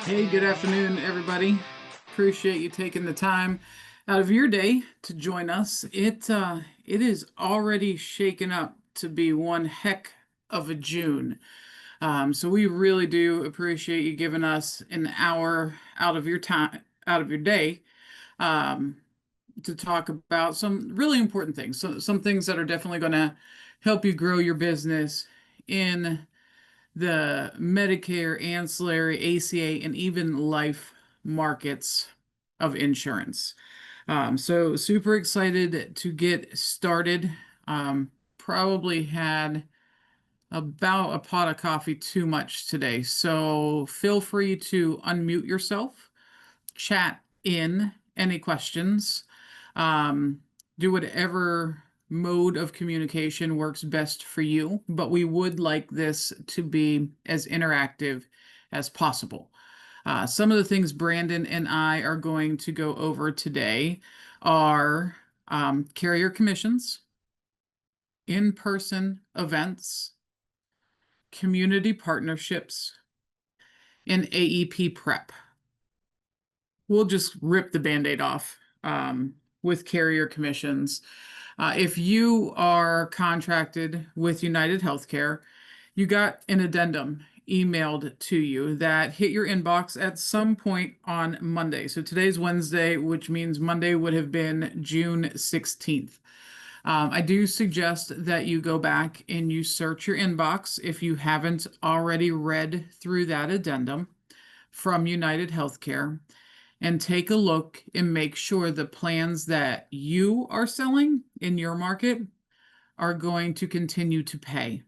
Hey, good afternoon, everybody. Appreciate you taking the time out of your day to join us. It is already shaken up to be one heck of a June. So we really do appreciate you giving us an hour out of your time, out of your day, um, to talk about some really important things. So some things that are definitely going to help you grow your business in the Medicare, ancillary, ACA, and even life markets of insurance. So super excited to get started. Probably had about a pot of coffee too much today. So feel free to unmute yourself, chat in any questions, um, do whatever mode of communication works best for you, but we would like this to be as interactive as possible. Some of the things Brandon and I are going to go over today are carrier commissions, in-person events, community partnerships, and AEP prep. We'll just rip the Band-Aid off with carrier commissions. If you are contracted with United Healthcare, you got an addendum emailed to you that hit your inbox at some point on Monday. So today's Wednesday, which means Monday would have been June 16th. I do suggest that you go back and you search your inbox if you haven't already read through that addendum from United Healthcare and take a look and make sure the plans that you are selling in your market are going to continue to pay.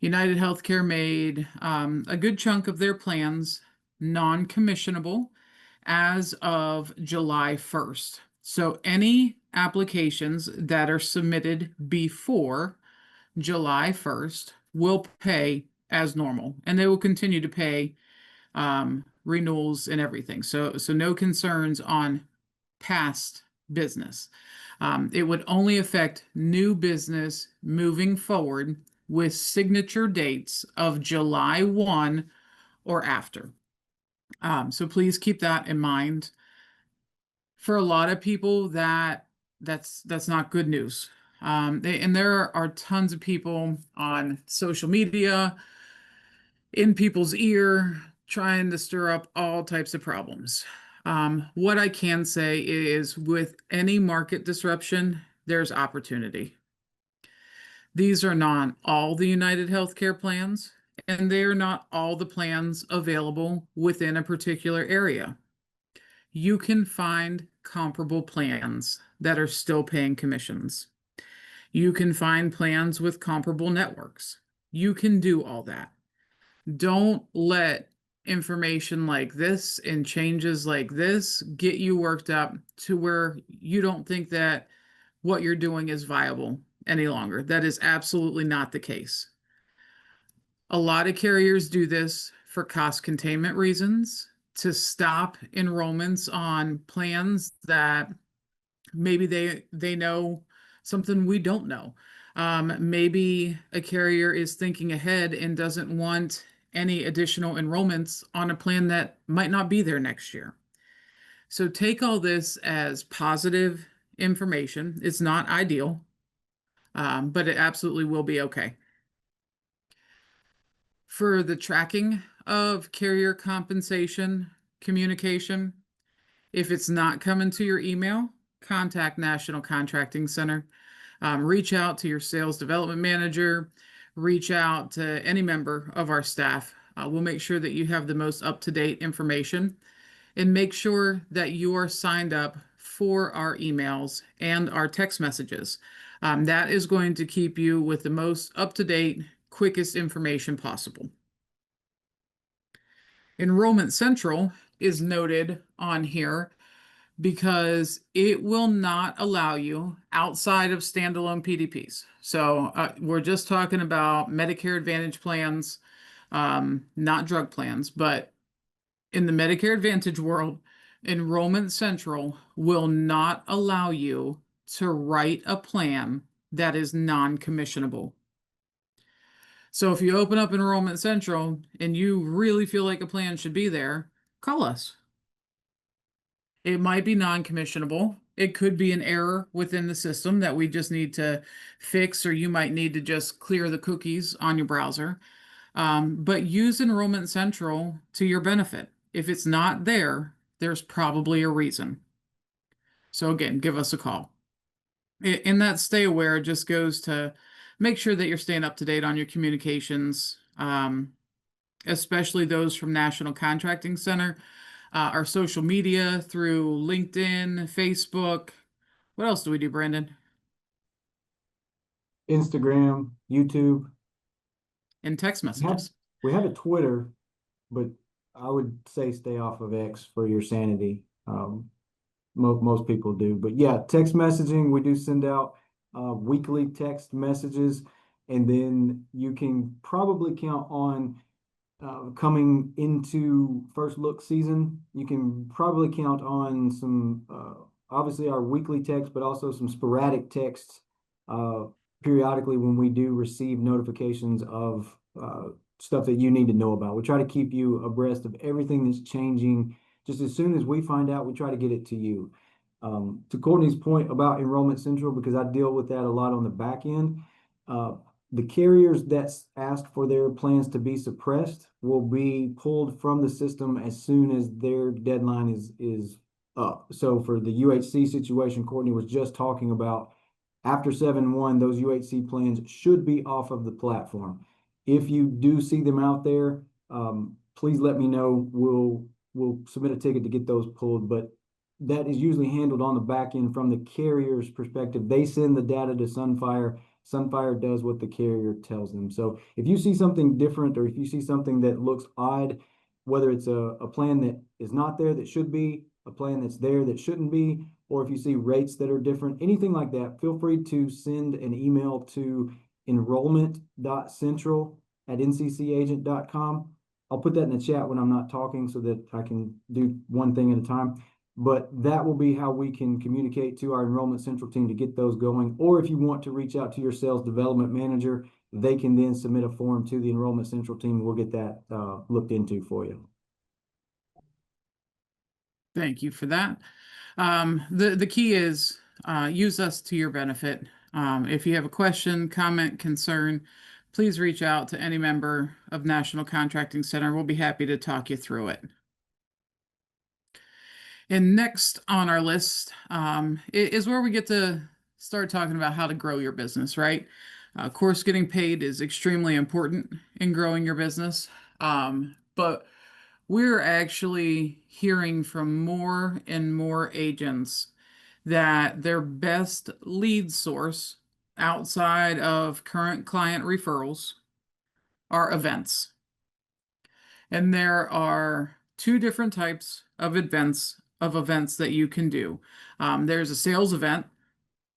United Healthcare made a good chunk of their plans non-commissionable as of July 1st. So any applications that are submitted before July 1st will pay as normal, and they will continue to pay renewals and everything. So no concerns on past business. It would only affect new business moving forward with signature dates of July 1 or after. So please keep that in mind. For a lot of people, that's not good news. And there are tons of people on social media, in people's ear, trying to stir up all types of problems. What I can say is with any market disruption, there's opportunity. These are not all the United Healthcare plans, and they are not all the plans available within a particular area. You can find comparable plans that are still paying commissions. You can find plans with comparable networks. You can do all that. Don't let information like this and changes like this get you worked up to where you don't think that what you're doing is viable any longer. That is absolutely not the case. A lot of carriers do this for cost containment reasons, to stop enrollments on plans that maybe they know something we don't know. Maybe a carrier is thinking ahead and doesn't want any additional enrollments on a plan that might not be there next year. So take all this as positive information. It's not ideal, but it absolutely will be okay. For the tracking of carrier compensation communication, if it's not coming to your email, contact National Contracting Center. Reach out to your sales development manager, reach out to any member of our staff. We'll make sure that you have the most up-to-date information, and make sure that you are signed up for our emails and our text messages. That is going to keep you with the most up-to-date, quickest information possible. Enrollment Central is noted on here because it will not allow you outside of standalone PDPs. So we're just talking about Medicare Advantage plans, not drug plans, but in the Medicare Advantage world, Enrollment Central will not allow you to write a plan that is non-commissionable. So if you open up Enrollment Central and you really feel like a plan should be there, call us. It might be non-commissionable. It could be an error within the system that we just need to fix, or you might need to just clear the cookies on your browser. But use Enrollment Central to your benefit. If it's not there, there's probably a reason. So again, give us a call. And that stay aware just goes to make sure that you're staying up to date on your communications, especially those from National Contracting Center, our social media through LinkedIn, Facebook. What else do we do, Brandon? Instagram, YouTube. And text We have messages. we have a Twitter, but I would say stay off of X for your sanity. Most people do, but yeah, text messaging. We do send out weekly text messages, and then you can probably count on coming into first look season, you can probably count on some, obviously our weekly text, but also some sporadic texts uh, periodically when we do receive notifications of stuff that you need to know about. We try to keep you abreast of everything that's changing. Just as soon as we find out, we try to get it to you. To Courtney's point about Enrollment Central, because I deal with that a lot on the back end, uh, the carriers that's asked for their plans to be suppressed will be pulled from the system as soon as their deadline is up. So for the UHC situation Courtney was just talking about, after 7/1, those UHC plans should be off of the platform. If you do see them out there, please let me know. We'll submit a ticket to get those pulled, but that is usually handled on the back end from the carrier's perspective. They send the data to Sunfire. Sunfire does what the carrier tells them. So if you see something different, or if you see something that looks odd, whether it's a plan that is not there that should be, a plan that's there that shouldn't be, or if you see rates that are different, anything like that, feel free to send an email to enrollment.central@nccagent.com. I'll put that in the chat when I'm not talking so that I can do one thing at a time. But that will be how we can communicate to our Enrollment Central team to get those going. Or if you want to reach out to your sales development manager, they can then submit a form to the Enrollment Central team. We'll get that looked into for you. Thank you for that. The key is use us to your benefit. If you have a question, comment, concern, please reach out to any member of National Contracting Center. We'll be happy to talk you through it. And next on our list is where we get to start talking about how to grow your business, right? Of course, getting paid is extremely important in growing your business. But we're actually hearing from more and more agents that their best lead source outside of current client referrals are events. And there are two different types of events that you can do. There's a sales event,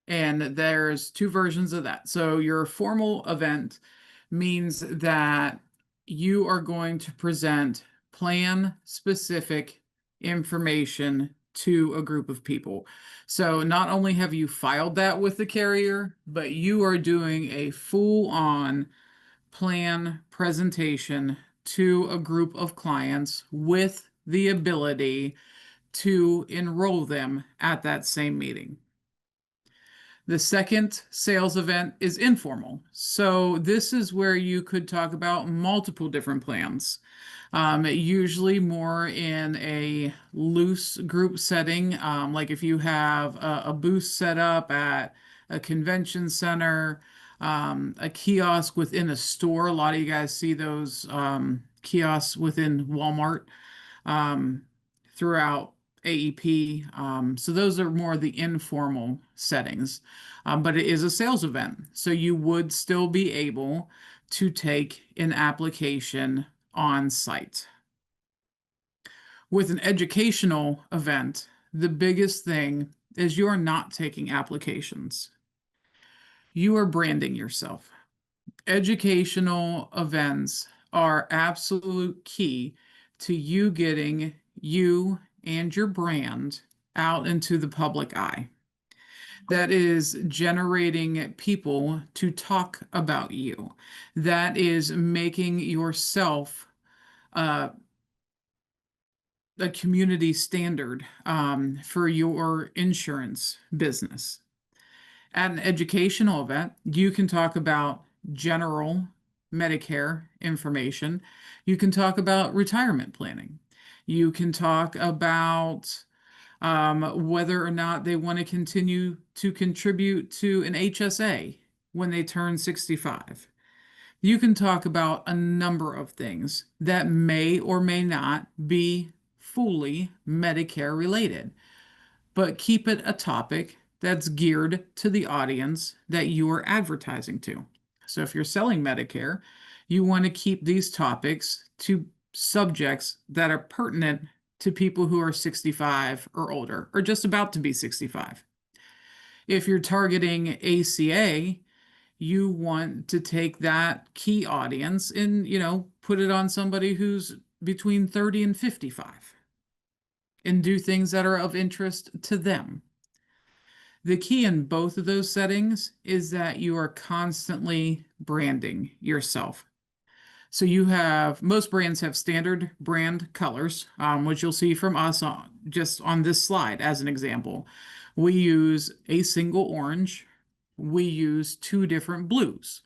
and there's two versions of that. So your formal event means that you are going to present plan specific information to a group of people. So not only have you filed that with the carrier, but you are doing a full on plan presentation to a group of clients with the ability to enroll them at that same meeting. The second sales event is informal. So this is where you could talk about multiple different plans. Usually more in a loose group setting, like if you have a booth set up at a convention center, a kiosk within a store. A lot of you guys see those kiosks within Walmart throughout AEP. So those are more the informal settings, but it is a sales event. So you would still be able to take an application on site. With an educational event, the biggest thing is you're not taking applications. You are branding yourself. Educational events are absolute key to you getting you and your brand out into the public eye. That is generating people to talk about you. That is making yourself a community standard for your insurance business. At an educational event, you can talk about general Medicare information. You can talk about retirement planning. You can talk about whether or not they want to continue to contribute to an HSA when they turn 65. You can talk about a number of things that may or may not be fully Medicare related, but keep it a topic that's geared to the audience that you are advertising to. So if you're selling Medicare, you want to keep these topics to subjects that are pertinent to people who are 65 or older, or just about to be 65. If you're targeting ACA, you want to take that key audience and, put it on somebody who's between 30 and 55 and do things that are of interest to them. The key in both of those settings is that you are constantly branding yourself. So most brands have standard brand colors, which you'll see from us just on this slide as an example. We use a single orange. We use two different blues.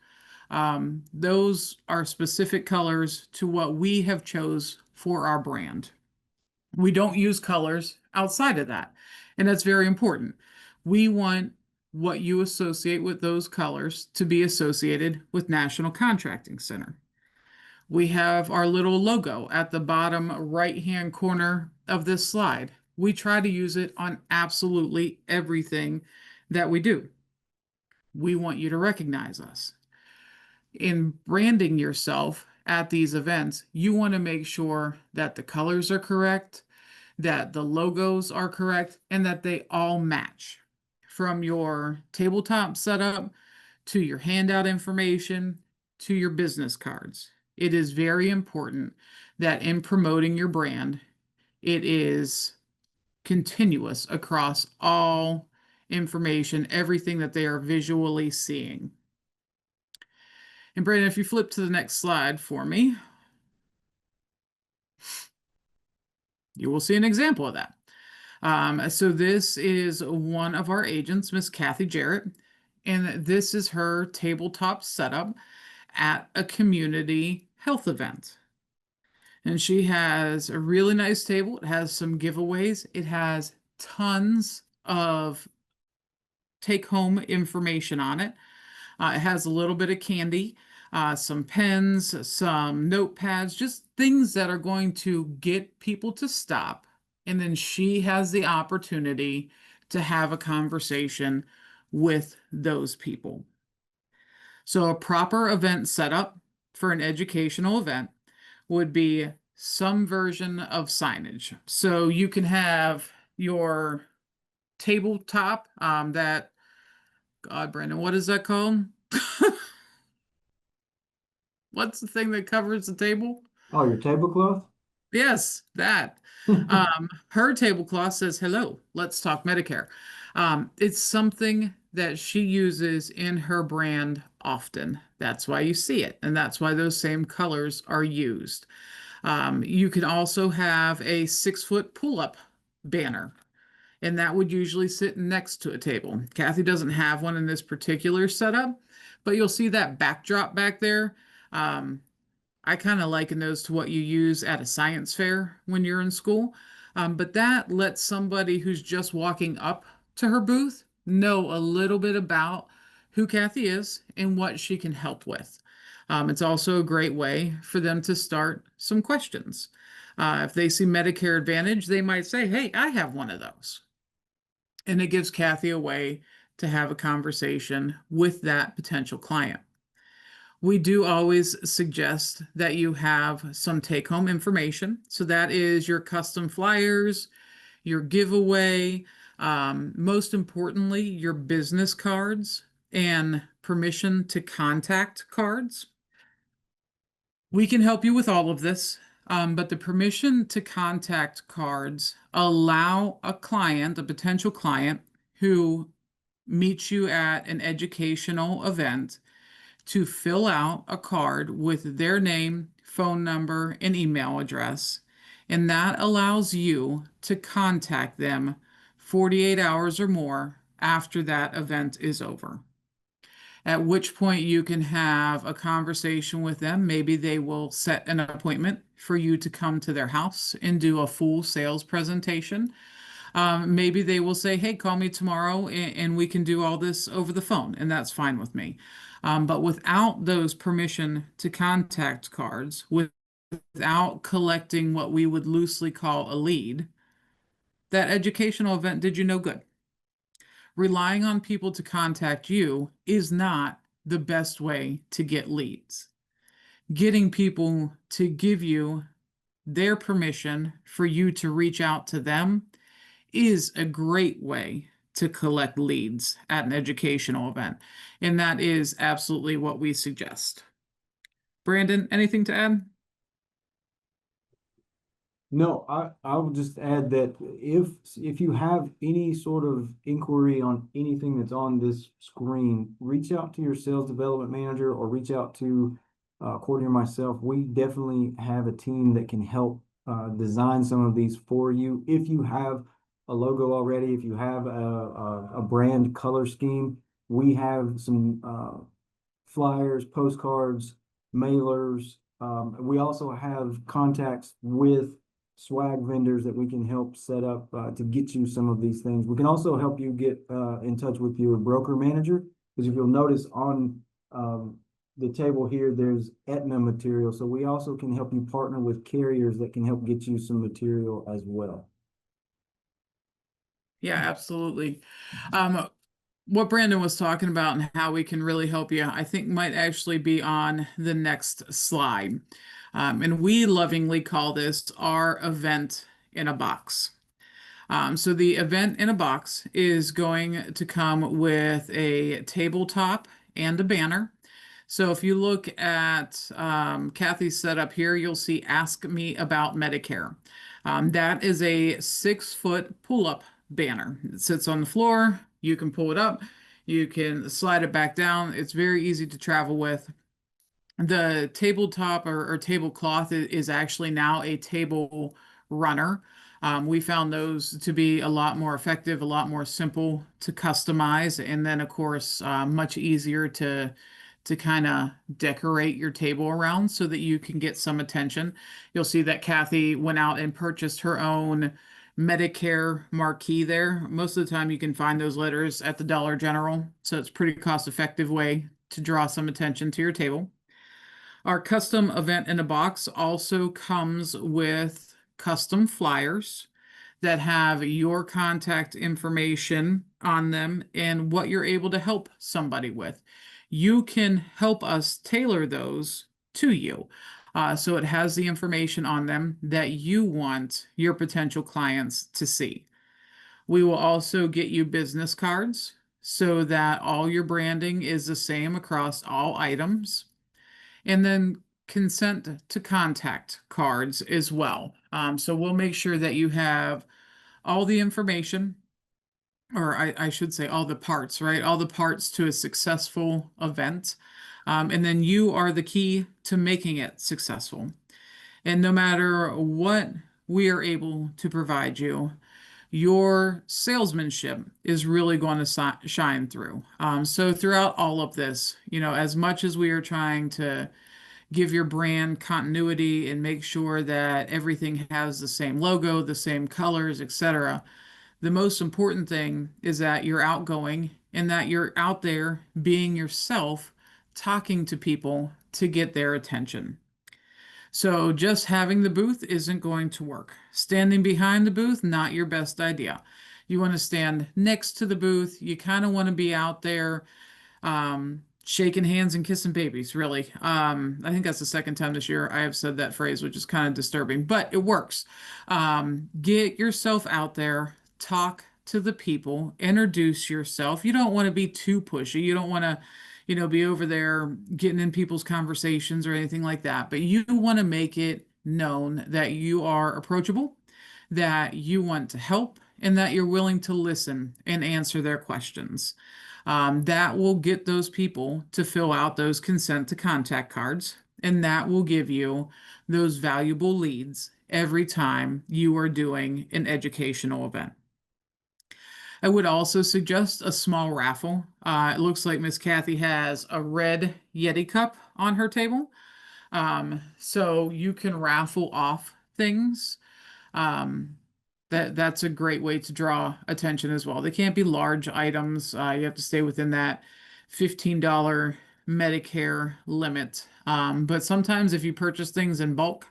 Those are specific colors to what we have chose for our brand. We don't use colors outside of that, and that's very important. We want what you associate with those colors to be associated with National Contracting Center. We have our little logo at the bottom right-hand corner of this slide. We try to use it on absolutely everything that we do. We want you to recognize us. In branding yourself at these events, you want to make sure that the colors are correct, that the logos are correct, and that they all match. From your tabletop setup to your handout information to your business cards. It is very important that in promoting your brand, it is continuous across all information, everything that they are visually seeing. And Brandon, if you flip to the next slide for me, you will see an example of that. So this is one of our agents, Miss Kathy Jarrett, and this is her tabletop setup at a community health event. And she has a really nice table. It has some giveaways. It has tons of take-home information on it. It has a little bit of candy, some pens, some notepads, just things that are going to get people to stop. And then she has the opportunity to have a conversation with those people. So a proper event setup for an educational event would be some version of signage. So you can have your tabletop that, God, Brandon, what is that called? What's the thing that covers the table? Oh, your tablecloth? Yes, that. Her tablecloth says, "Hello, let's talk Medicare." It's something that she uses in her brand often. That's why you see it, and that's why those same colors are used. You can also have a 6-foot pull-up banner, and that would usually sit next to a table. Kathy doesn't have one in this particular setup, but you'll see that backdrop back there. I kind of liken those to what you use at a science fair when you're in school. But that lets somebody who's just walking up to her booth know a little bit about who Kathy is and what she can help with. It's also a great way for them to start some questions. If they see Medicare Advantage, they might say, "Hey, I have one of those." And it gives Kathy a way to have a conversation with that potential client. We do always suggest that you have some take-home information. So that is your custom flyers, your giveaway, most importantly, your business cards and permission to contact cards. We can help you with all of this, but the permission to contact cards allow a client, a potential client who meets you at an educational event, to fill out a card with their name, phone number, and email address. And that allows you to contact them 48 hours or more after that event is over. At which point you can have a conversation with them. Maybe they will set an appointment for you to come to their house and do a full sales presentation. Maybe they will say, hey, call me tomorrow and we can do all this over the phone, and that's fine with me. But without those permission to contact cards, without collecting what we would loosely call a lead, that educational event did you no good. Relying on people to contact you is not the best way to get leads. Getting people to give you their permission for you to reach out to them is a great way to collect leads at an educational event. And that is absolutely what we suggest. Brandon, anything to add? No, I would just add that if you have any sort of inquiry on anything that's on this screen, reach out to your sales development manager or reach out to Courtney or myself. We definitely have a team that can help design some of these for you. If you have a logo already, if you have a brand color scheme, we have some flyers, postcards, mailers. We also have contacts with swag vendors that we can help set up to get you some of these things. We can also help you get in touch with your broker manager, because if you'll notice on the table here, there's Aetna material. So we also can help you partner with carriers that can help get you some material as well. Yeah, absolutely. What Brandon was talking about and how we can really help you, I think might actually be on the next slide. And we lovingly call this our event in a box. So the event in a box is going to come with a tabletop and a banner. So if you look at Kathy's setup here, you'll see Ask Me About Medicare. That is a 6-foot pull-up banner. It sits on the floor. You can pull it up. You can slide it back down. It's very easy to travel with. The tabletop or tablecloth is actually now a table runner. We found those to be a lot more effective, a lot more simple to customize, and then of course much easier to kind of decorate your table around so that you can get some attention. You'll see that Kathy went out and purchased her own Medicare marquee there. Most of the time you can find those letters at the Dollar General, so it's a pretty cost-effective way to draw some attention to your table. Our custom event in a box also comes with custom flyers that have your contact information on them and what you're able to help somebody with. You can help us tailor those to you. So it has the information on them that you want your potential clients to see. We will also get you business cards so that all your branding is the same across all items. And then consent to contact cards as well. So we'll make sure that you have all the information, or I should say all the parts, right? All the parts to a successful event. And then you are the key to making it successful. And no matter what we are able to provide you, your salesmanship is really going to shine through. So throughout all of this, as much as we are trying to give your brand continuity and make sure that everything has the same logo, the same colors, etc., the most important thing is that you're outgoing and that you're out there being yourself, talking to people to get their attention. So just having the booth isn't going to work. Standing behind the booth, not your best idea. You want to stand next to the booth. You kind of want to be out there shaking hands and kissing babies, really. I think that's the second time this year I have said that phrase, which is kind of disturbing, but it works. Get yourself out there, talk to the people, introduce yourself. You don't want to be too pushy. You don't want to, be over there getting in people's conversations or anything like that, but you want to make it known that you are approachable, that you want to help, and that you're willing to listen and answer their questions. That will get those people to fill out those consent to contact cards. and that will give you those valuable leads every time you are doing an educational event. I would also suggest a small raffle. It looks like Miss Kathy has a red Yeti cup on her table. So you can raffle off things. Um, that's a great way to draw attention as well. They can't be large items. You have to stay within that $15 Medicare limit. But sometimes if you purchase things in bulk,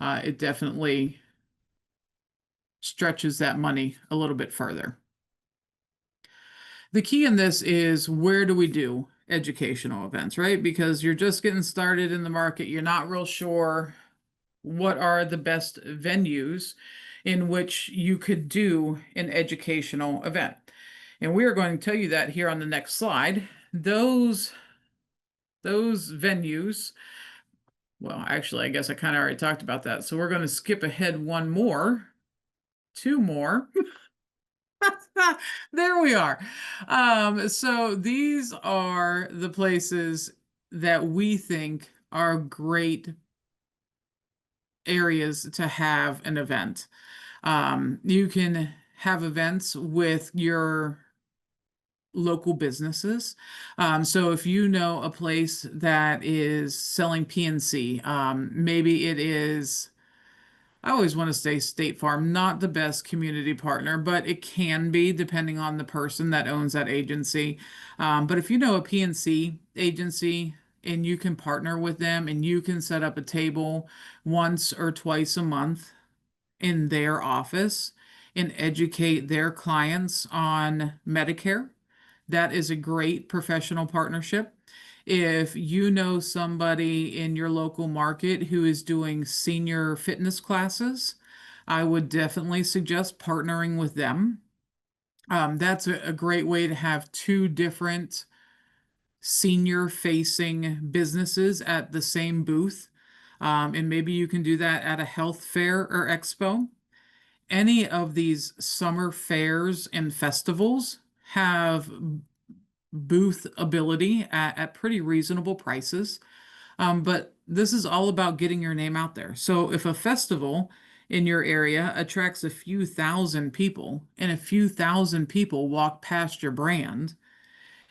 it definitely stretches that money a little bit further. The key in this is, where do we do educational events, right? Because you're just getting started in the market. You're not real sure what are the best venues in which you could do an educational event. And we are going to tell you that here on the next slide. Those venues, well, actually, I guess I kind of already talked about that. So we're going to skip ahead two more. There we are. So these are the places that we think are great areas to have an event. You can have events with your local businesses. So if you know a place that is selling PNC, maybe it is, I always want to say State Farm, not the best community partner, but it can be depending on the person that owns that agency. But if you know a PNC agency and you can partner with them and you can set up a table once or twice a month in their office and educate their clients on Medicare, that is a great professional partnership. If you know somebody in your local market who is doing senior fitness classes, I would definitely suggest partnering with them. That's a great way to have two different senior facing businesses at the same booth. And maybe you can do that at a health fair or expo. Any of these summer fairs and festivals have booth ability at pretty reasonable prices. But this is all about getting your name out there. So if a festival in your area attracts a few thousand people and a few thousand people walk past your brand,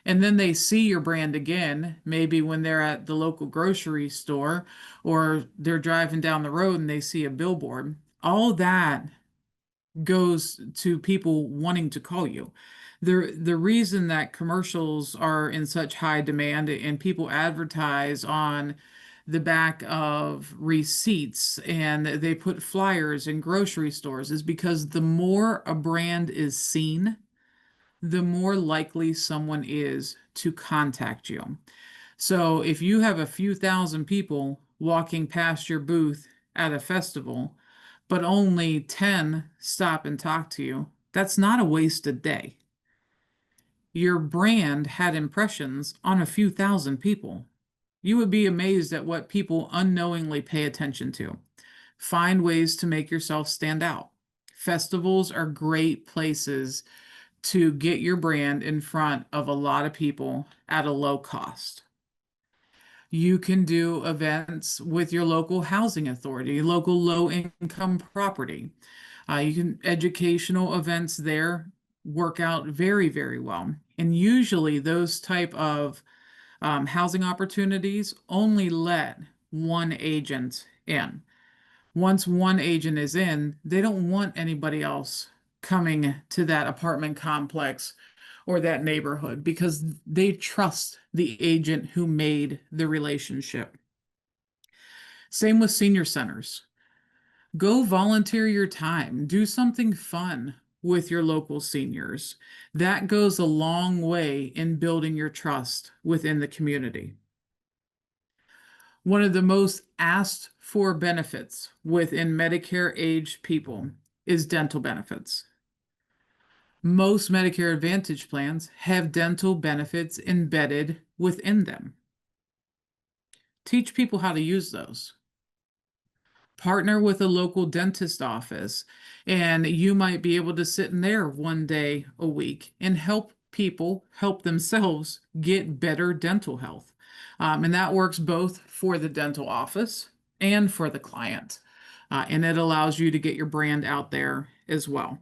and then they see your brand again, maybe when they're at the local grocery store or they're driving down the road and they see a billboard, all that goes to people wanting to call you. The reason that commercials are in such high demand and people advertise on the back of receipts and they put flyers in grocery stores is because the more a brand is seen, the more likely someone is to contact you. So if you have a few thousand people walking past your booth at a festival, but only 10 stop and talk to you, that's not a wasted day. Your brand had impressions on a few thousand people. You would be amazed at what people unknowingly pay attention to. Find ways to make yourself stand out. Festivals are great places to get your brand in front of a lot of people at a low cost. You can do events with your local housing authority, local low income property. You can educational events there work out very, very well. And usually those type of housing opportunities only let one agent in. Once one agent is in, they don't want anybody else coming to that apartment complex or that neighborhood because they trust the agent who made the relationship. Same with senior centers. Go volunteer your time, do something fun with your local seniors. That goes a long way in building your trust within the community. One of the most asked for benefits within Medicare age people is dental benefits. Most Medicare Advantage plans have dental benefits embedded within them. Teach people how to use those. Partner with a local dentist office, and you might be able to sit in there one day a week and help people help themselves get better dental health. And that works both for the dental office and for the client. And it allows you to get your brand out there as well.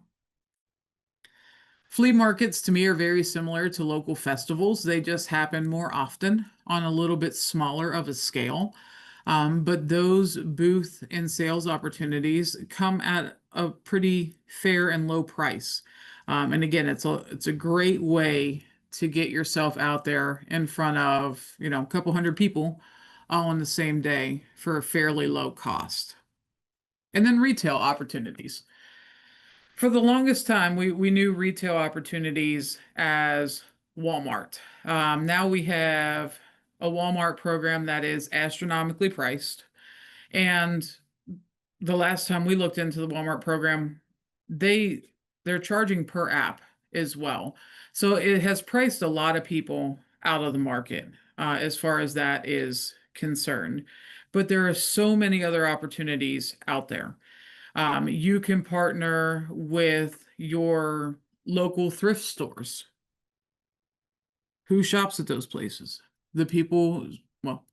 Flea markets to me are very similar to local festivals. They just happen more often on a little bit smaller of a scale. But those booth and sales opportunities come at a pretty fair and low price. And again, it's a great way to get yourself out there in front of, a couple hundred people all on the same day for a fairly low cost. And then retail opportunities. For the longest time, we knew retail opportunities as Walmart. Now we have a Walmart program that is astronomically priced. And the last time we looked into the Walmart program, they're charging per app as well. So it has priced a lot of people out of the market as far as that is concerned. But there are so many other opportunities out there. You can partner with your local thrift stores. Who shops at those places? The people, well,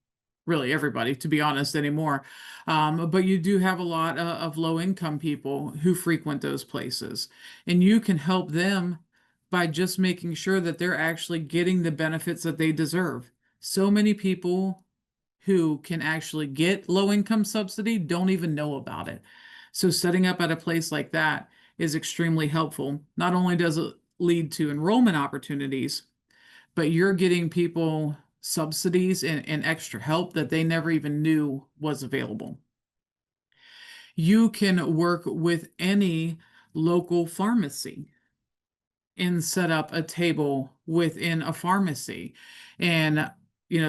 really everybody, to be honest, anymore. But you do have a lot of low income people who frequent those places, and you can help them by just making sure that they're actually getting the benefits that they deserve. So many people who can actually get low income subsidy don't even know about it. So setting up at a place like that is extremely helpful. Not only does it lead to enrollment opportunities, but you're getting people subsidies and extra help that they never even knew was available. You can work with any local pharmacy and set up a table within a pharmacy and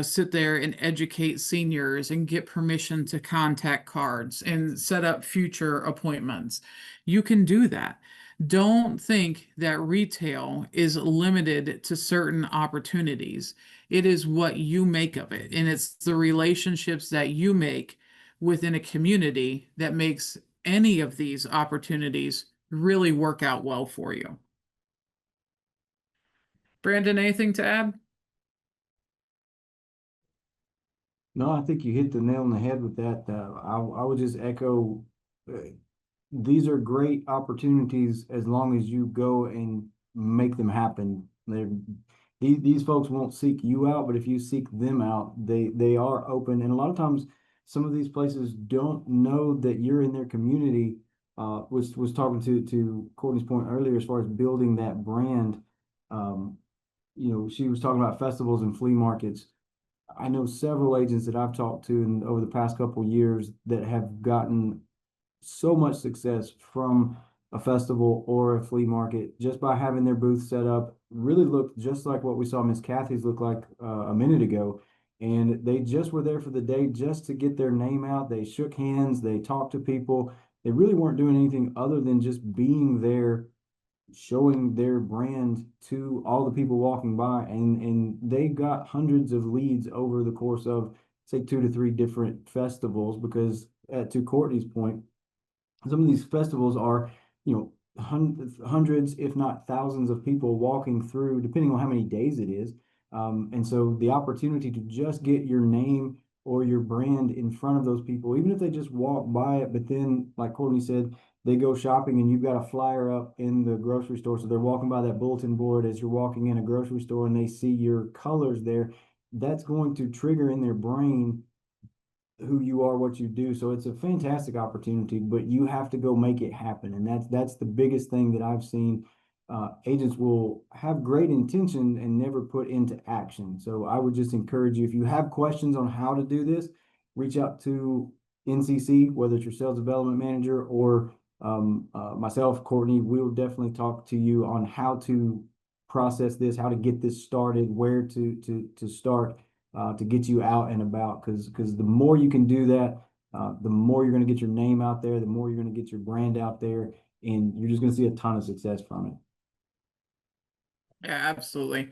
sit there and educate seniors and get permission to contact cards and set up future appointments. You can do that. Don't think that retail is limited to certain opportunities. It is what you make of it, and it's the relationships that you make within a community that makes any of these opportunities really work out well for you. Brandon, anything to add? No, I think you hit the nail on the head with that. I would just echo, uh, these are great opportunities as long as you go and make them happen. These folks won't seek you out, but if you seek them out, they are open. And a lot of times, some of these places don't know that you're in their community. Was talking to Courtney's point earlier as far as building that brand. Um, she was talking about festivals and flea markets. I know several agents that I've talked to over the past couple of years that have gotten so much success from a festival or a flea market just by having their booth set up. Really looked just like what we saw Miss Kathy's look like a minute ago. And they just were there for the day just to get their name out. They shook hands, they talked to people. They really weren't doing anything other than just being there, showing their brand to all the people walking by, and they got hundreds of leads over the course of say 2 to 3 different festivals. Because to Courtney's point, some of these festivals are, hundreds, if not thousands of people walking through, depending on how many days it is. And so the opportunity to just get your name or your brand in front of those people, even if they just walk by it, but then, like Courtney said, they go shopping and you've got a flyer up in the grocery store. So they're walking by that bulletin board as you're walking in a grocery store and they see your colors there. That's going to trigger in their brain who you are, what you do. So it's a fantastic opportunity, but you have to go make it happen. And that's the biggest thing that I've seen. Agents will have great intention and never put into action. So I would just encourage you, if you have questions on how to do this, reach out to NCC, whether it's your sales development manager or myself, Courtney. We will definitely talk to you on how to process this, how to get this started, where to start to get you out and about. Because the more you can do that, the more you're going to get your name out there, the more you're going to get your brand out there, and you're just going to see a ton of success from it. Yeah, absolutely.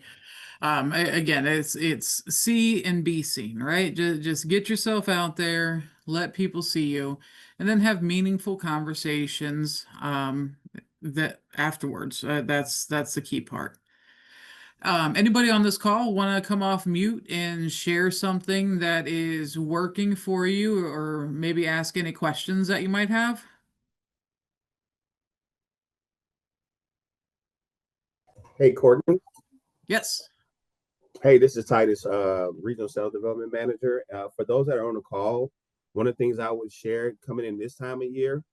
Again, it's see and be seen, right? Just get yourself out there, let people see you, and then have meaningful conversations that afterwards. That's the key part. Anybody on this call want to come off mute and share something that is working for you, or maybe ask any questions that you might have? Hey, Courtney. Yes. Hey, this is Titus, Regional Sales Development Manager. For those that are on the call, one of the things I would share coming in this time of year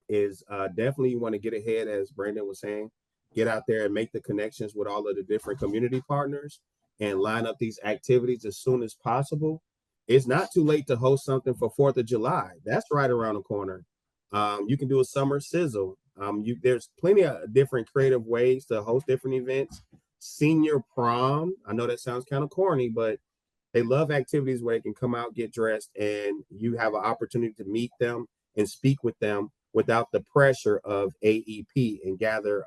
is definitely you want to get ahead, as Brandon was saying, get out there and make the connections with all of the different community partners and line up these activities as soon as possible. It's not too late to host something for 4th of July. That's right around the corner. You can do a summer sizzle. There's plenty of different creative ways to host different events. Senior prom. I know that sounds kind of corny, but they love activities where they can come out, get dressed, and you have an opportunity to meet them and speak with them without the pressure of AEP and gather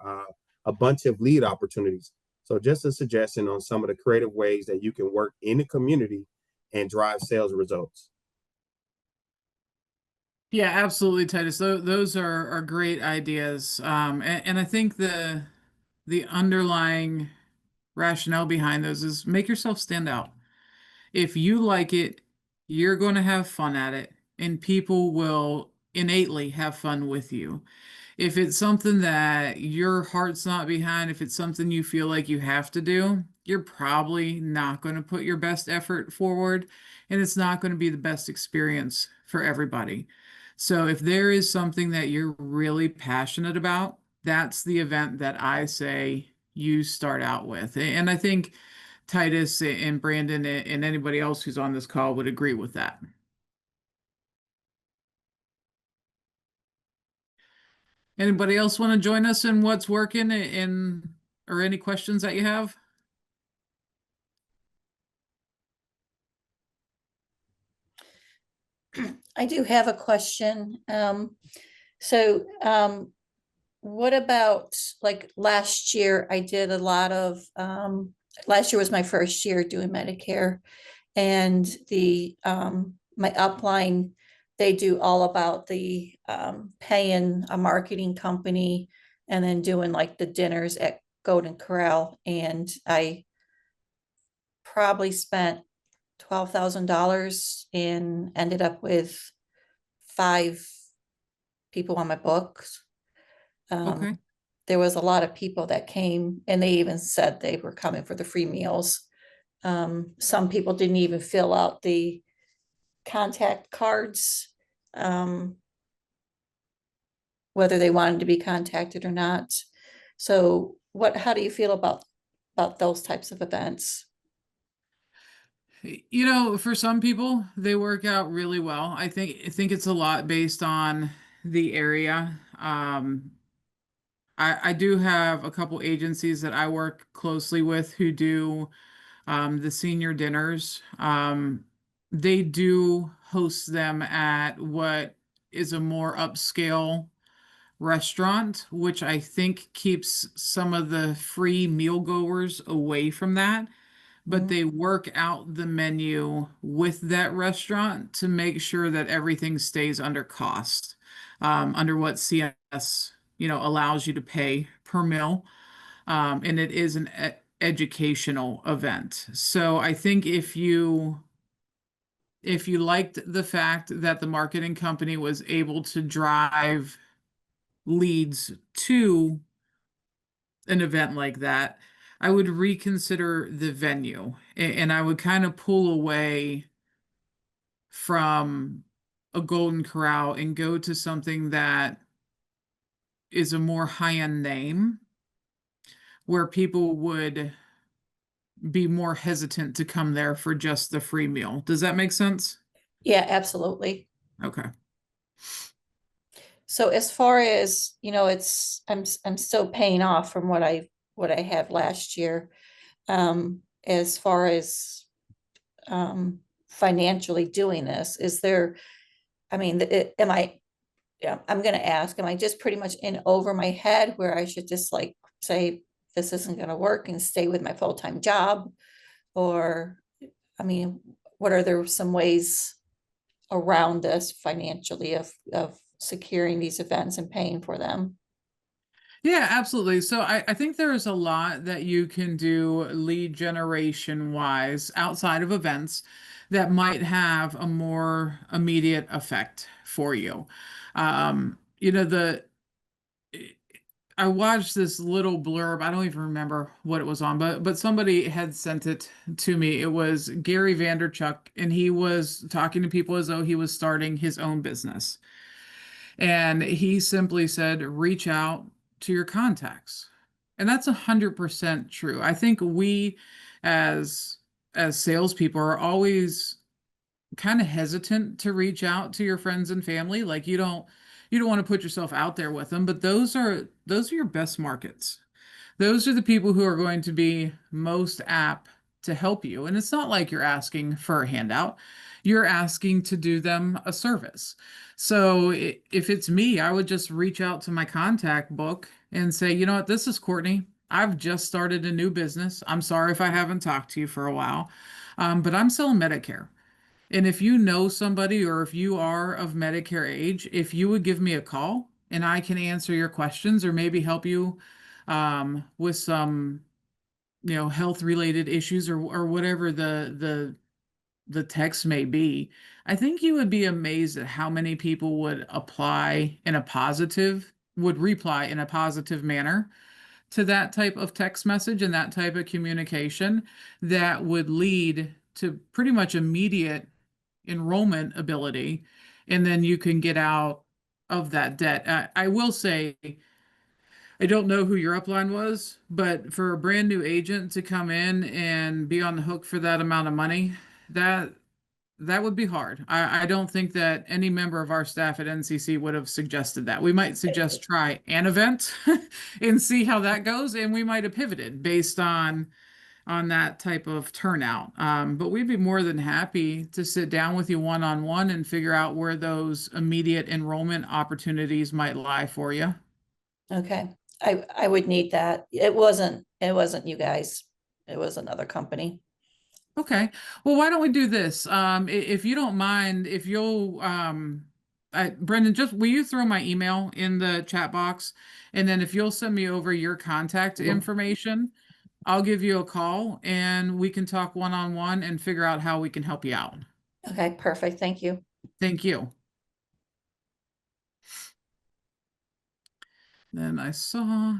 a bunch of lead opportunities. So just a suggestion on some of the creative ways that you can work in the community and drive sales results. Yeah, absolutely, Titus. Those are great ideas. And I think the underlying rationale behind those is make yourself stand out. If you like it, you're going to have fun at it, and people will innately have fun with you. If it's something that your heart's not behind, if it's something you feel like you have to do, you're probably not going to put your best effort forward, and it's not going to be the best experience for everybody. So if there is something that you're really passionate about, that's the event that I say you start out with. And I think Titus and Brandon and anybody else who's on this call would agree with that. Anybody else want to join us in what's working in or any questions that you have? I do have a question. So what about like last year? I did a lot of, last year was my first year doing Medicare, and my upline, they do all about the paying a marketing company and then doing like the dinners at Golden Corral. And I probably spent $12,000 and ended up with 5 people on my books. Okay. There was a lot of people that came, and they even said they were coming for the free meals. Some people didn't even fill out the contact cards, whether they wanted to be contacted or not. So how do you feel about those types of events? You know, for some people, they work out really well. I think it's a lot based on the area. I do have a couple agencies that I work closely with who do the senior dinners. They do host them at what is a more upscale restaurant, which I think keeps some of the free meal goers away from that. But Mhm. they work out the menu with that restaurant to make sure that everything stays under cost, under what CS, allows you to pay per meal. And it is an educational event. So I think if you liked the fact that the marketing company was able to drive leads to an event like that, I would reconsider the venue, and I would kind of pull away from a Golden Corral and go to something that is a more high-end name where people would be more hesitant to come there for just the free meal. Does that make sense? Yeah, absolutely. Okay. So as far as, I'm still paying off from what I had last year. As far as financially doing this, is there, I mean, am I, yeah, I'm gonna ask, am I just pretty much in over my head where I should just like say this isn't gonna work and stay with my full-time job? Or, I mean, what are there some ways around this financially of securing these events and paying for them? Yeah, absolutely. So I think there's a lot that you can do lead generation wise outside of events that might have a more immediate effect for you. You know, I watched this little blurb. I don't even remember what it was on, but somebody had sent it to me. It was Gary Vanderchuck, and he was talking to people as though he was starting his own business. And he simply said, reach out to your contacts. And that's 100% true. I think we as salespeople are always kind of hesitant to reach out to your friends and family. Like you don't want to put yourself out there with them, but those are your best markets. Those are the people who are going to be most apt to help you. And it's not like you're asking for a handout. You're asking to do them a service. So if it's me, I would just reach out to my contact book and say, you know what, this is Courtney. I've just started a new business. I'm sorry if I haven't talked to you for a while, but I'm selling Medicare. And if you know somebody or if you are of Medicare age, if you would give me a call and I can answer your questions or maybe help you with some, health related issues or whatever the text may be, I think you would be amazed at how many people would reply in a positive manner to that type of text message and that type of communication that would lead to pretty much immediate enrollment ability, and then you can get out of that debt. I will say, I don't know who your upline was, but for a brand new agent to come in and be on the hook for that amount of money, that that would be hard. I don't think that any member of our staff at NCC would have suggested that. We might suggest try an event and see how that goes, and we might have pivoted based on that type of turnout. But we'd be more than happy to sit down with you one-on-one and figure out where those immediate enrollment opportunities might lie for you. Okay, I would need that. It wasn't you guys. It was another company. Okay. Well, why don't we do this? If you don't mind, if you'll, Brendan, just will you throw my email in the chat box? And then if you'll send me over your contact information, I'll give you a call and we can talk one-on-one and figure out how we can help you out. Okay, perfect. Thank you. Thank you. Then I saw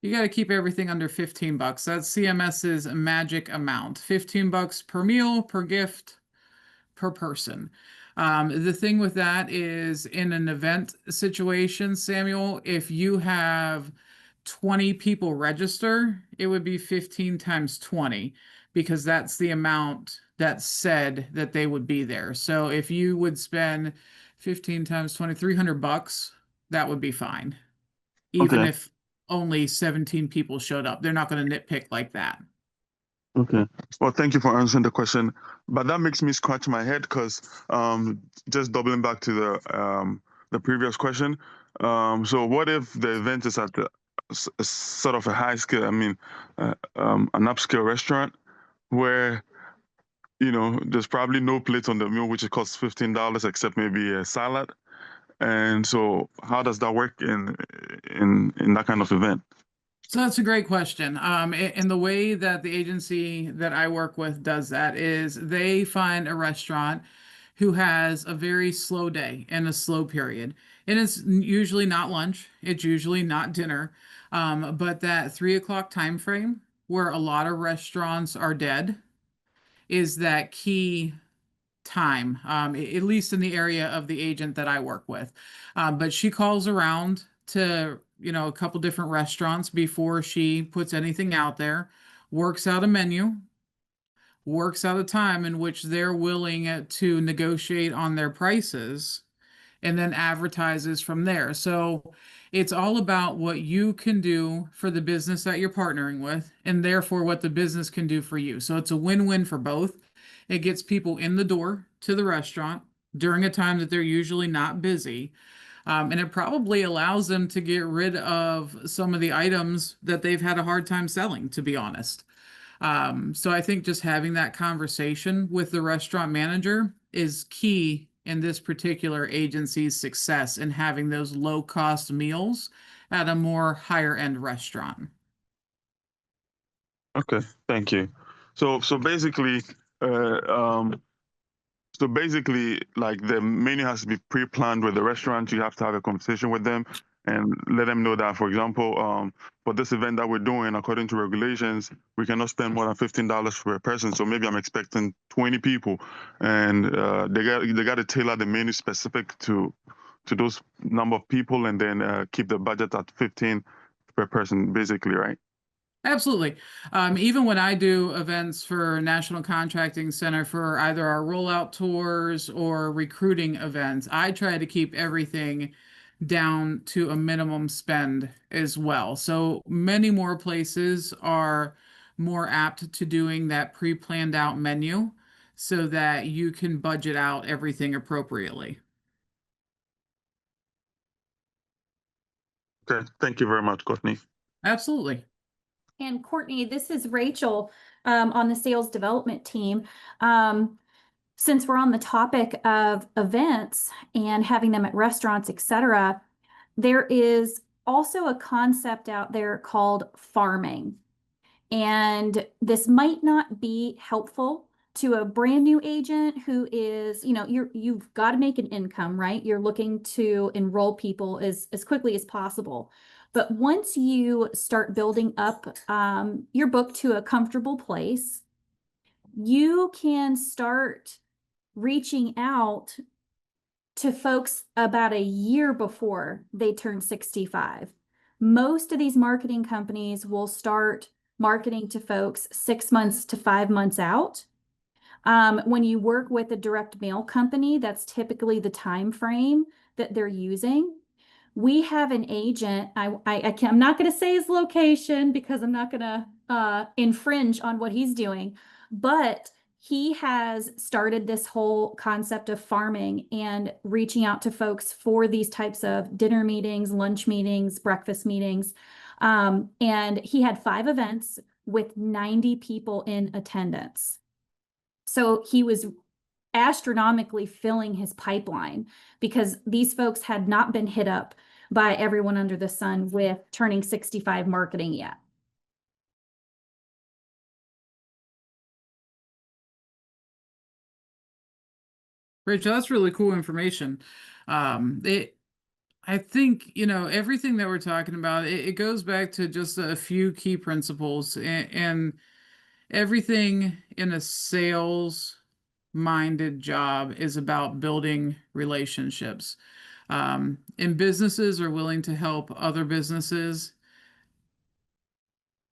you got to keep everything under 15 bucks. That's CMS's magic amount. 15 bucks per meal, per gift, per person. The thing with that is in an event situation, Samuel, if you have 20 people register, it would be 15 times 20 because that's the amount that said that they would be there. So if you would spend 15 times 20, 300 bucks, that would be fine. Even Okay. if only 17 people showed up, they're not going to nitpick like that. Okay. Well, thank you for answering the question. But that makes me scratch my head because just doubling back to the previous question. So what if the event is at sort of a high scale, an upscale restaurant where, there's probably no plate on the meal, which costs $15 except maybe a salad. And so how does that work in that kind of event? So that's a great question. And the way that the agency that I work with does that is they find a restaurant who has a very slow day and a slow period. And it's usually not lunch, it's usually not dinner. But that 3 o'clock time frame where a lot of restaurants are dead is that key time, at least in the area of the agent that I work with. But she calls around to, a couple different restaurants before she puts anything out there, works out a menu, works out a time in which they're willing to negotiate on their prices, and then advertises from there. So it's all about what you can do for the business that you're partnering with, and therefore what the business can do for you. So it's a win-win for both. It gets people in the door to the restaurant during a time that they're usually not busy. And it probably allows them to get rid of some of the items that they've had a hard time selling, to be honest. So I think just having that conversation with the restaurant manager is key in this particular agency's success in having those low-cost meals at a more higher-end restaurant. Okay, thank you. So basically, uh, um, like the menu has to be pre-planned with the restaurant. You have to have a conversation with them and let them know that, for example, for this event that we're doing, according to regulations, we cannot spend more than $15 per person. So maybe I'm expecting 20 people, and they got to tailor the menu specific to those number of people, and then keep the budget at 15 per person, basically, right? Absolutely. Even when I do events for National Contracting Center for either our rollout tours or recruiting events, I try to keep everything down to a minimum spend as well. So many more places are more apt to doing that pre-planned out menu so that you can budget out everything appropriately. Okay, thank you very much, Courtney. Absolutely. And Courtney, this is Rachel on the sales development team. Since we're on the topic of events and having them at restaurants, etc., there is also a concept out there called farming. And this might not be helpful to a brand new agent who is, you've got to make an income, right? You're looking to enroll people as quickly as possible. But once you start building up your book to a comfortable place, you can start reaching out to folks about a year before they turn 65. Most of these marketing companies will start marketing to folks 6 months to 5 months out. When you work with a direct mail company, that's typically the time frame that they're using. We have an agent. I'm not going to say his location because I'm not going to infringe on what he's doing, but he has started this whole concept of farming and reaching out to folks for these types of dinner meetings, lunch meetings, breakfast meetings. And he had 5 events with 90 people in attendance. So he was astronomically filling his pipeline because these folks had not been hit up by everyone under the sun with turning 65 marketing yet. Rachel, that's really cool information. I think, everything that we're talking about, it goes back to just a few key principles, and everything in a sales minded job is about building relationships. And businesses are willing to help other businesses.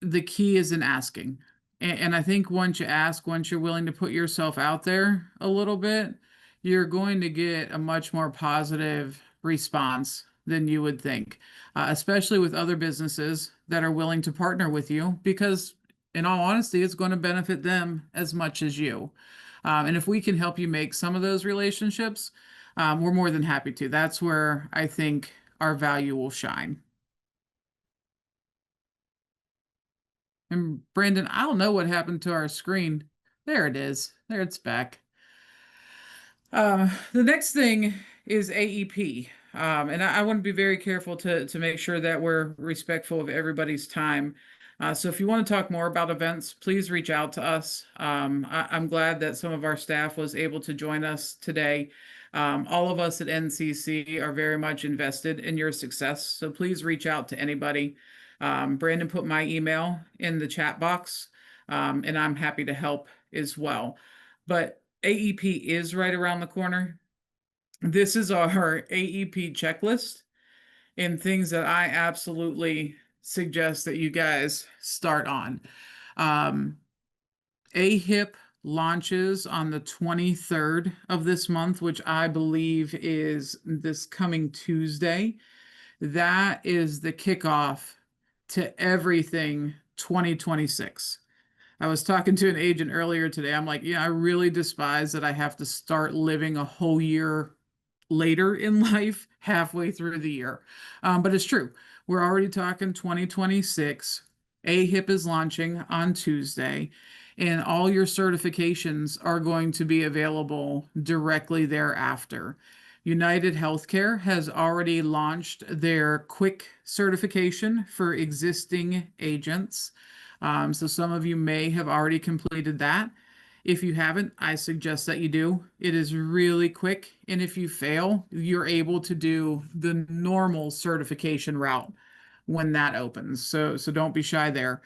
The key is in asking. And I think once you ask, once you're willing to put yourself out there a little bit, you're going to get a much more positive response than you would think, especially with other businesses that are willing to partner with you, because in all honesty, it's going to benefit them as much as you. And if we can help you make some of those relationships, we're more than happy to. That's where I think our value will shine. And Brandon, I don't know what happened to our screen. There it is. There it's back. The next thing is AEP. And I want to be very careful to make sure that we're respectful of everybody's time. So if you want to talk more about events, please reach out to us. I'm glad that some of our staff was able to join us today. All of us at NCC are very much invested in your success. So please reach out to anybody. Brandon put my email in the chat box, and I'm happy to help as well. But AEP is right around the corner. This is our AEP checklist and things that I absolutely suggest that you guys start on. AHIP launches on the 23rd of this month, which I believe is this coming Tuesday. That is the kickoff to everything 2026. I was talking to an agent earlier today. I'm like, I really despise that I have to start living a whole year later in life, halfway through the year. But it's true. We're already talking 2026. AHIP is launching on Tuesday. and all your certifications are going to be available directly thereafter. United Healthcare has already launched their quick certification for existing agents. So some of you may have already completed that. If you haven't, I suggest that you do. It is really quick, and if you fail, you're able to do the normal certification route when that opens. So don't be shy there.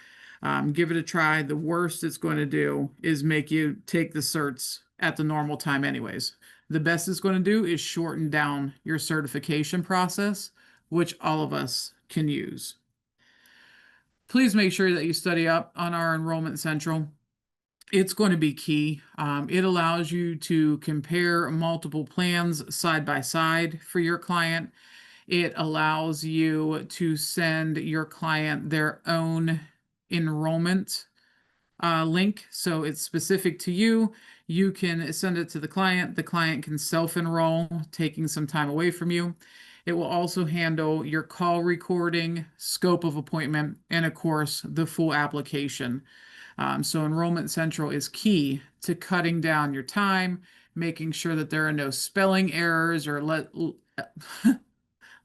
Give it a try. The worst it's going to do is make you take the certs at the normal time anyways. The best it's going to do is shorten down your certification process, which all of us can use. Please make sure that you study up on our Enrollment Central. It's going to be key. It allows you to compare multiple plans side by side for your client. It allows you to send your client their own enrollment link. So it's specific to you. You can send it to the client. The client can self-enroll, taking some time away from you. It will also handle your call recording, scope of appointment, and of course, the full application. So Enrollment Central is key to cutting down your time, making sure that there are no spelling errors or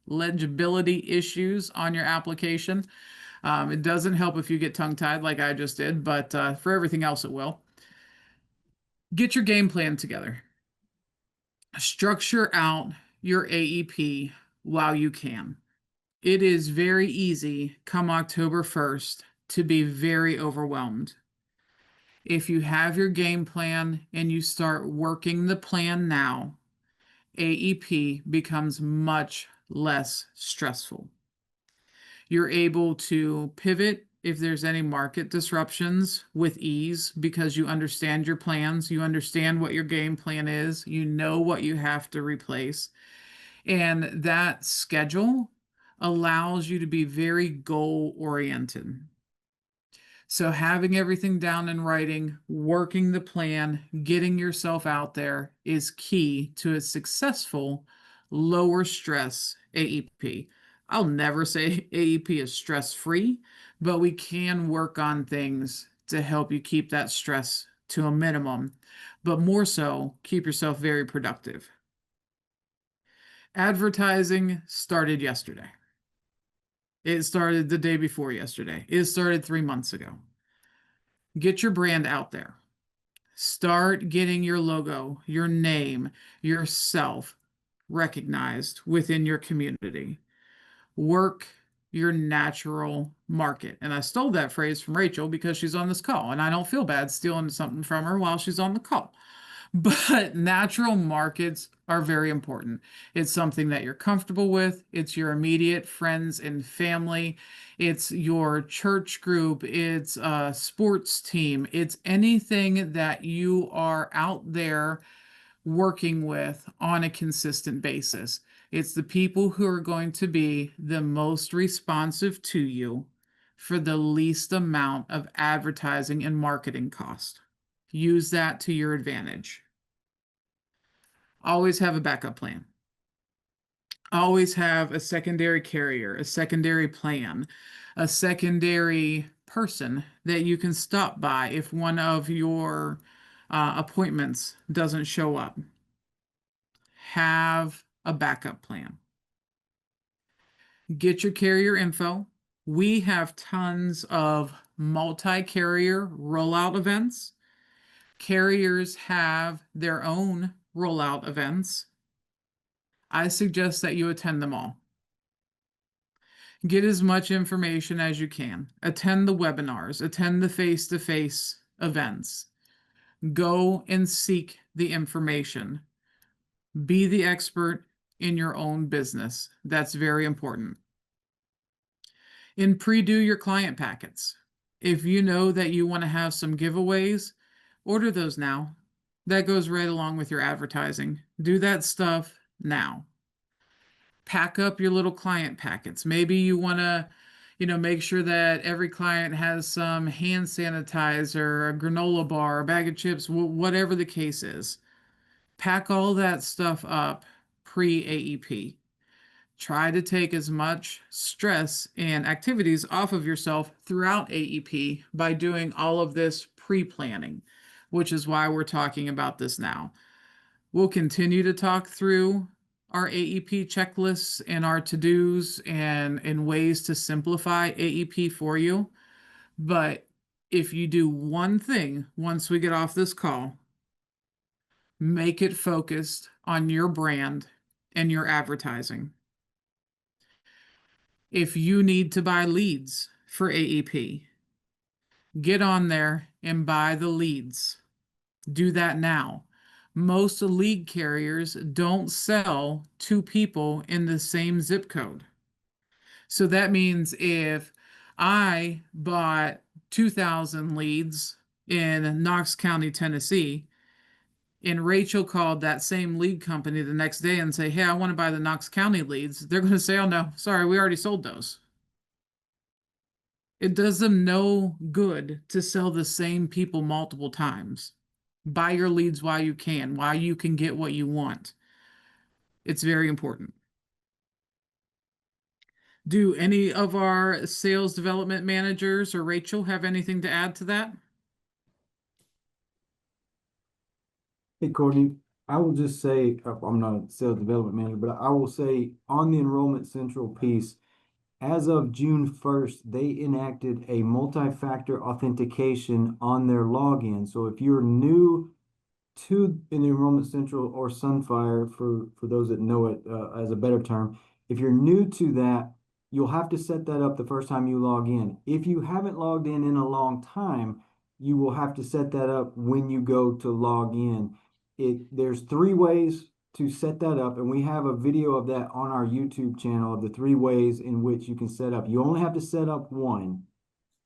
legibility issues on your application. It doesn't help if you get tongue-tied like I just did, but for everything else it will. Get your game plan together. Structure out your AEP while you can. It is very easy come October 1st to be very overwhelmed. If you have your game plan and you start working the plan now, AEP becomes much less stressful. You're able to pivot if there's any market disruptions with ease because you understand your plans, you understand what your game plan is, you know what you have to replace. And that schedule allows you to be very goal oriented. So having everything down in writing, working the plan, getting yourself out there is key to a successful lower stress AEP. I'll never say AEP is stress free, but we can work on things to help you keep that stress to a minimum, but more so, keep yourself very productive. Advertising started yesterday. It started the day before yesterday. It started 3 months ago. Get your brand out there. Start getting your logo, your name, yourself recognized within your community. Work your natural market. And I stole that phrase from Rachel because she's on this call, and I don't feel bad stealing something from her while she's on the call. But natural markets are very important. It's something that you're comfortable with. It's your immediate friends and family. It's your church group. It's a sports team. It's anything that you are out there working with on a consistent basis. It's the people who are going to be the most responsive to you for the least amount of advertising and marketing cost. Use that to your advantage. Always have a backup plan. Always have a secondary carrier, a secondary plan, a secondary person that you can stop by if one of your appointments doesn't show up. Have a backup plan. Get your carrier info. We have tons of multi-carrier rollout events. Carriers have their own rollout events. I suggest that you attend them all. Get as much information as you can. Attend the webinars, attend the face-to-face events. Go and seek the information. Be the expert in your own business. That's very important. And pre-do your client packets. If you know that you want to have some giveaways, order those now. That goes right along with your advertising. Do that stuff now. Pack up your little client packets. Maybe you want to, make sure that every client has some hand sanitizer, a granola bar, a bag of chips, whatever the case is. Pack all that stuff up pre-AEP. Try to take as much stress and activities off of yourself throughout AEP by doing all of this pre-planning, which is why we're talking about this now. We'll continue to talk through our AEP checklists and our to-dos and ways to simplify AEP for you. But if you do one thing once we get off this call, make it focused on your brand and your advertising. If you need to buy leads for AEP, get on there and buy the leads. Do that now. Most lead carriers don't sell to people in the same zip code. So that means if I bought 2,000 leads in Knox County, Tennessee, and Rachel called that same lead company the next day and say, hey, I want to buy the Knox County leads, they're going to say, oh no, sorry, we already sold those. It does them no good to sell the same people multiple times. Buy your leads while you can get what you want. It's very important. Do any of our sales development managers or Rachel have anything to add to that? Hey, Courtney, I will just say, I'm not a sales development manager, but I will say on the Enrollment Central piece, as of June 1st, they enacted a multi-factor authentication on their login. So if you're new to an Enrollment Central or Sunfire, for those that know it as a better term, if you're new to that, you'll have to set that up the first time you log in. If you haven't logged in a long time, you will have to set that up when you go to log in. There's 3 ways to set that up, and we have a video of that on our YouTube channel of the 3 ways in which you can set up. You only have to set up one,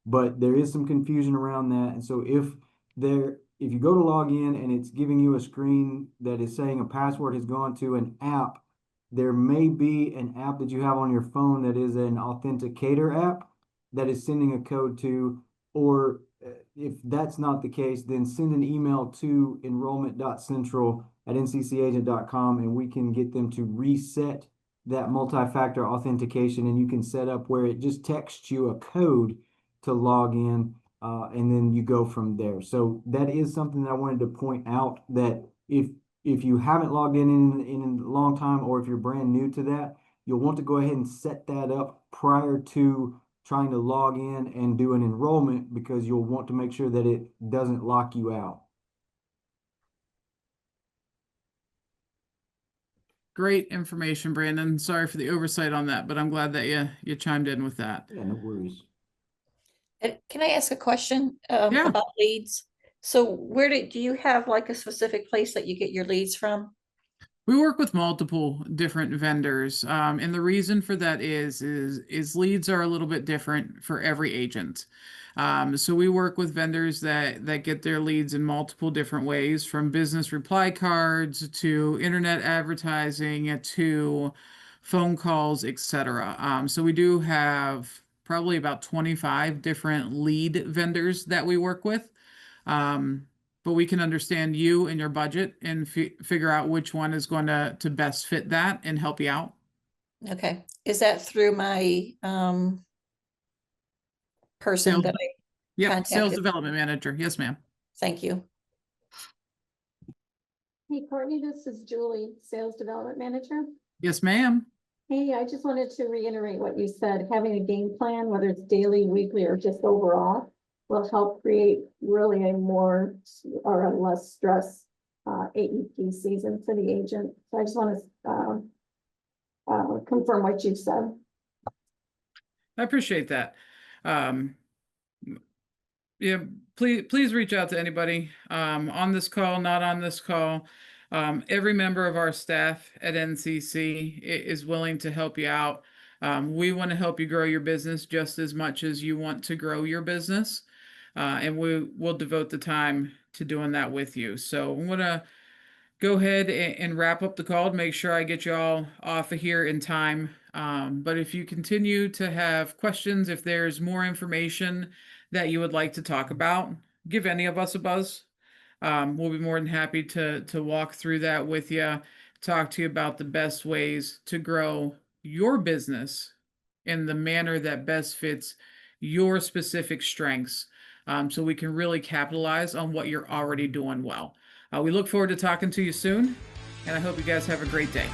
but there is some confusion around that. And so if you go to log in and it's giving you a screen that is saying a password has gone to an app, there may be an app that you have on your phone that is an authenticator app that is sending a code to, or if that's not the case, then send an email to enrollment.central@nccagent.com and we can get them to reset that multi-factor authentication, and you can set up where it just texts you a code to log in, and then you go from there. So that is something that I wanted to point out, that if you haven't logged in a long time, or if you're brand new to that, you'll want to go ahead and set that up prior to trying to log in and do an enrollment, because you'll want to make sure that it doesn't lock you out. Great information, Brandon. Sorry for the oversight on that, but I'm glad that you chimed in with that. Yeah, no worries. Can I ask a question Yeah. about leads? So where do you have like a specific place that you get your leads from? We work with multiple different vendors, and the reason for that is leads are a little bit different for every agent. So we work with vendors that get their leads in multiple different ways, from business reply cards to internet advertising to phone calls, etc. So we do have probably about 25 different lead vendors that we work with. But we can understand you and your budget and figure out which one is going to best fit that and help you out. Okay, is that through my person Sales, that I yep, sales contacted? development manager. Yes, ma'am. Thank you. Hey Courtney, this is Julie, Sales Development Manager. Yes, ma'am. Hey, I just wanted to reiterate what you said. Having a game plan, whether it's daily, weekly, or just overall, will help create really a more or a less stress AEP season for the agent. So I just want to confirm what you said. I appreciate that. Yeah, please reach out to anybody on this call, not on this call. Every member of our staff at NCC is willing to help you out. We want to help you grow your business just as much as you want to grow your business. And we will devote the time to doing that with you. So I'm going to go ahead and wrap up the call to make sure I get you all off of here in time. But if you continue to have questions, if there's more information that you would like to talk about, give any of us a buzz. We'll be more than happy to walk through that with you, talk to you about the best ways to grow your business in the manner that best fits your specific strengths. so we can really capitalize on what you're already doing well. We look forward to talking to you soon, and I hope you guys have a great day.